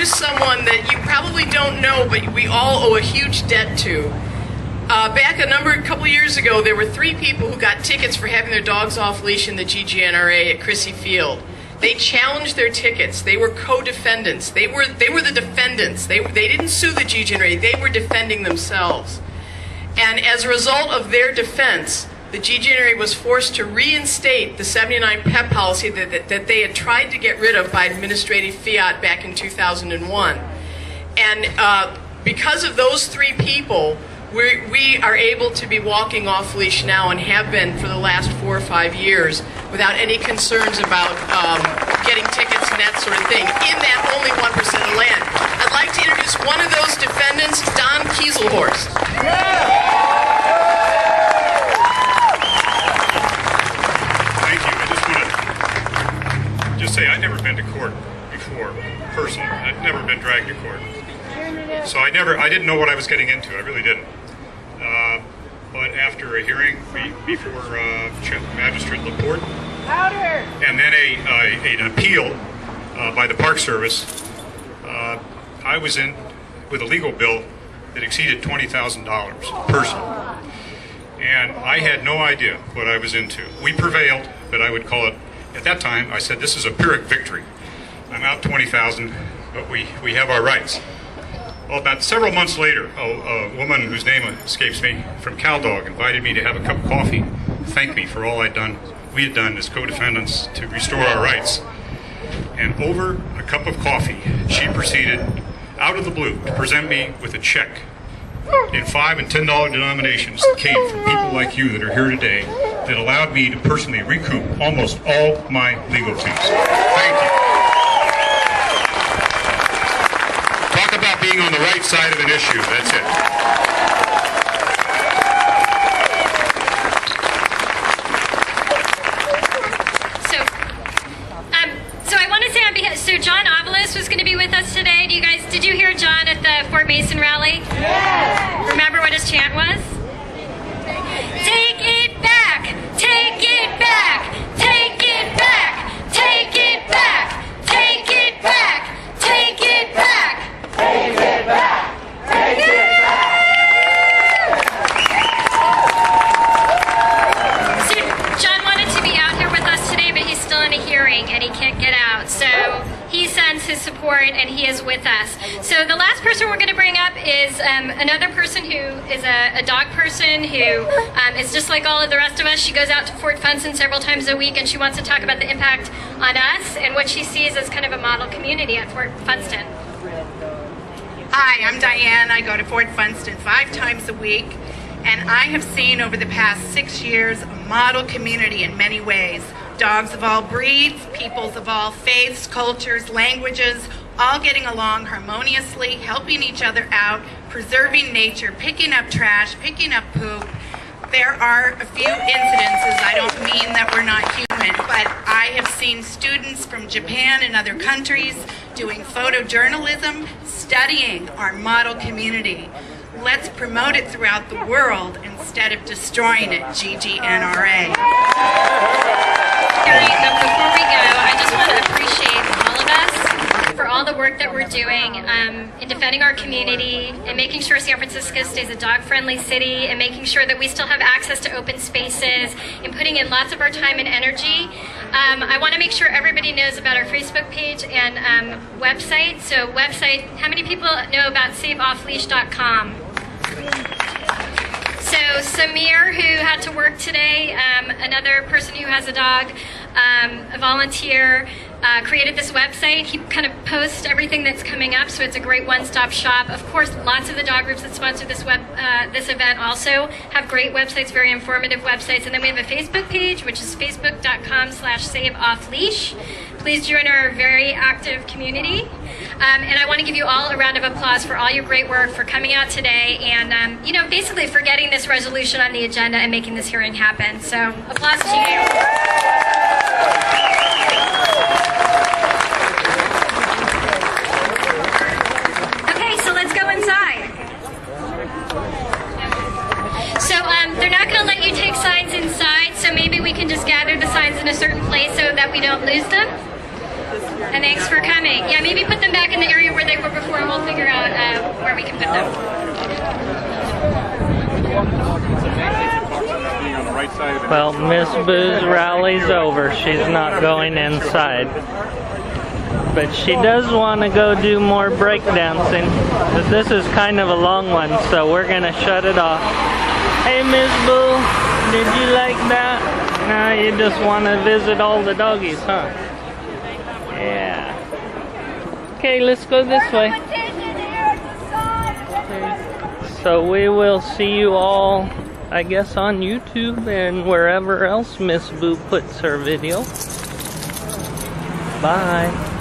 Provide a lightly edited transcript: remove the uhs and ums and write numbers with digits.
introduce someone that you probably don't know, but we all owe a huge debt to. Back a couple years ago, there were 3 people who got tickets for having their dogs off leash in the GGNRA at Crissy Field. They challenged their tickets. They were co-defendants. They were the defendants. They didn't sue the GGNRA. They were defending themselves. And as a result of their defense, the GGNRA was forced to reinstate the 79 pet policy that they had tried to get rid of by administrative fiat back in 2001. And because of those 3 people, we are able to be walking off leash now and have been for the last 4 or 5 years without any concerns about getting tickets and that sort of thing in that only 1% of land. I'd like to introduce one of those defendants, Don Kieselhorst. Thank you. I just want to say I've never been to court before, personally. I've never been dragged to court. So I didn't know what I was getting into. I really didn't. But after a hearing before Magistrate Laporte, and then an appeal by the Park Service, I was in with a legal bill that exceeded $20,000 personally. And I had no idea what I was into. We prevailed, but I would call it, at that time, I said, this is a Pyrrhic victory. I'm out $20,000, but we have our rights. Well, about several months later, a woman whose name escapes me from CalDog invited me to have a cup of coffee, thank me for all we had done as co-defendants to restore our rights. And over a cup of coffee, she proceeded, out of the blue, to present me with a check in $5 and $10 denominations that came from people like you that are here today that allowed me to personally recoup almost all my legal fees. Thank you. Being on the right side of an issue, that's it. So I want to say on behalf, so John Avalos was going to be with us today. Did you hear John at the Fort Mason rally? Yes. Remember what his chant was? Take it back, take it back, take it back, take it back, take it back, take it back. Take it back! Take it back! So John wanted to be out here with us today, but he's still in a hearing and he can't get out. So he sends his support and he is with us. So the last person we're going to bring up is another person who is a dog person who is just like all of the rest of us. She goes out to Fort Funston several times a week and she wants to talk about the impact on us and what she sees as kind of a model community at Fort Funston. Hi, I'm Diane. I go to Fort Funston 5 times a week, and I have seen over the past 6 years a model community in many ways. Dogs of all breeds, peoples of all faiths, cultures, languages, all getting along harmoniously, helping each other out, preserving nature, picking up trash, picking up poop. There are a few incidences, I don't mean that we're not human, but I have seen students from Japan and other countries doing photojournalism, studying our model community. Let's promote it throughout the world instead of destroying it, GGNRA. Before we go, I just want to appreciate all of us for all the work that we're doing in defending our community and making sure San Francisco stays a dog-friendly city and making sure that we still have access to open spaces and putting in lots of our time and energy. I want to make sure everybody knows about our Facebook page and website. So website, how many people know about saveoffleash.com? So Samir, who had to work today, another person who has a dog, a volunteer, created this website. He kind of posts everything that's coming up, so it's a great one-stop shop. Of course, lots of the dog groups that sponsor this event also have great websites, very informative websites. And then we have a Facebook page, which is facebook.com/saveoffleash. Please join our very active community. And I want to give you all a round of applause for all your great work, for coming out today, and basically for getting this resolution on the agenda and making this hearing happen. So, applause to you. Okay, so let's go inside. So they're not going to let you take signs inside, so maybe we can just gather the signs in a certain place so that we don't lose them. And thanks for coming. Yeah, maybe put them back in the area where they were before and we'll figure out where we can put them. Well, Miss Boo's rally's over. She's not going inside. But she does want to go do more breakdancing. But this is kind of a long one, so we're going to shut it off. Hey, Miss Boo, did you like that? No, you just want to visit all the doggies, huh? Yeah. Okay, let's go this way. So we will see you all, I guess, on YouTube and wherever else Miss Boo puts her video. Bye.